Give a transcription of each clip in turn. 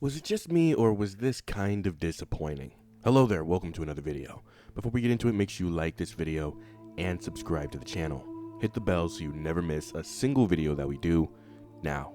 Was it just me, or was this kind of disappointing? Hello there, welcome to another video. Before we get into it, make sure you like this video and subscribe to the channel. Hit the bell so you never miss a single video that we do. Now,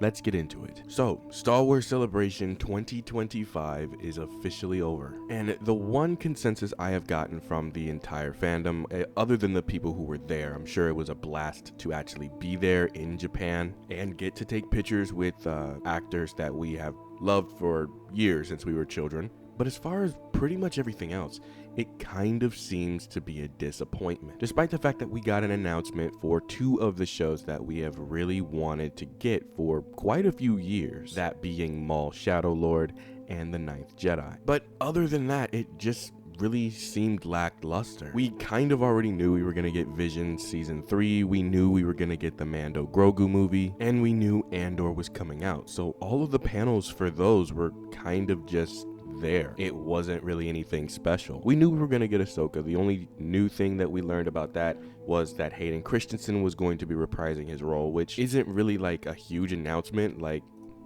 let's get into it. So, Star Wars Celebration 2025 is officially over. And the one consensus I have gotten from the entire fandom, other than the people who were there, I'm sure it was a blast to actually be there in Japan and get to take pictures with actors that we have loved for years since we were children. But as far as pretty much everything else, it kind of seems to be a disappointment. Despite the fact that we got an announcement for two of the shows that we have really wanted to get for quite a few years, that being Maul Shadow Lord and The Ninth Jedi. But other than that, it just really seemed lackluster. We kind of already knew we were going to get Vision Season 3, we knew we were going to get the Mando Grogu movie, and we knew Andor was coming out. So all of the panels for those were kind of just there. It wasn't really anything special. We knew we were going to get Ahsoka. The only new thing that we learned about that was that Hayden Christensen was going to be reprising his role, which isn't really like a huge announcement. Like,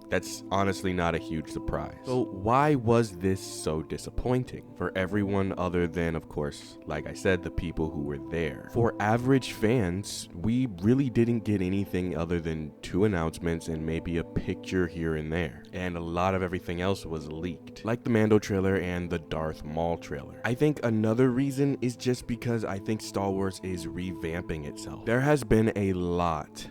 that's honestly not a huge surprise. So why was this so disappointing for everyone other than, of course, like I said, the people who were there? For average fans, we really didn't get anything other than two announcements and maybe a picture here and there. And a lot of everything else was leaked, like the Mando trailer and the Darth Maul trailer. I think another reason is just because I think Star Wars is revamping itself. There has been a lot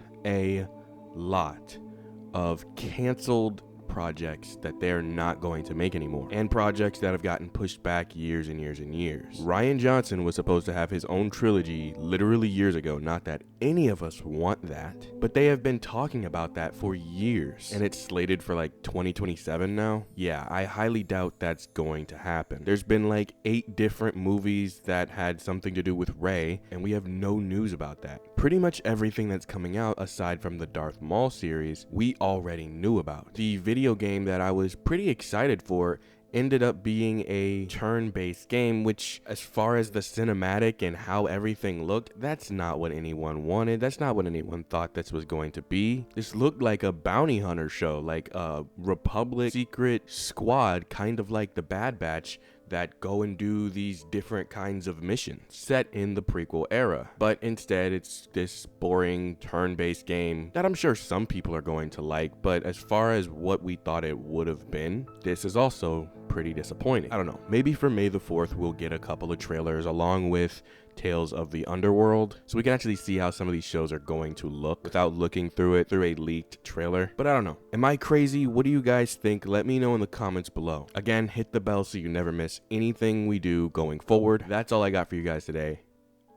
of canceled projects that they're not going to make anymore, and projects that have gotten pushed back years and years and years. Rian Johnson was supposed to have his own trilogy literally years ago. Not that any of us want that, but they have been talking about that for years, and it's slated for like 2027 now. Yeah, I highly doubt that's going to happen. There's been like 8 different movies that had something to do with Rey, and we have no news about that. Pretty much everything that's coming out, aside from the Darth Maul series, we already knew about. The video game that I was pretty excited for ended up being a turn-based game, which, as far as the cinematic and how everything looked, that's not what anyone wanted. That's not what anyone thought this was going to be. This looked like a bounty hunter show, like a Republic secret squad, kind of like the Bad Batch, that go and do these different kinds of missions set in the prequel era. But instead, it's this boring turn-based game that I'm sure some people are going to like, but as far as what we thought it would have been, this is also pretty disappointing. I don't know, maybe for May the 4th we'll get a couple of trailers along with Tales of the Underworld, so we can actually see how some of these shows are going to look without looking through it through a leaked trailer. But I don't know, am I crazy? What do you guys think? Let me know in the comments below. Again, hit the bell so you never miss anything we do going forward. That's all I got for you guys today.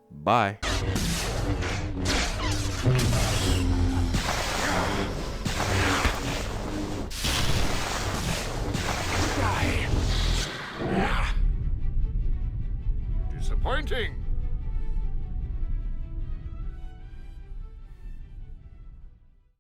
Bye. Disappointing.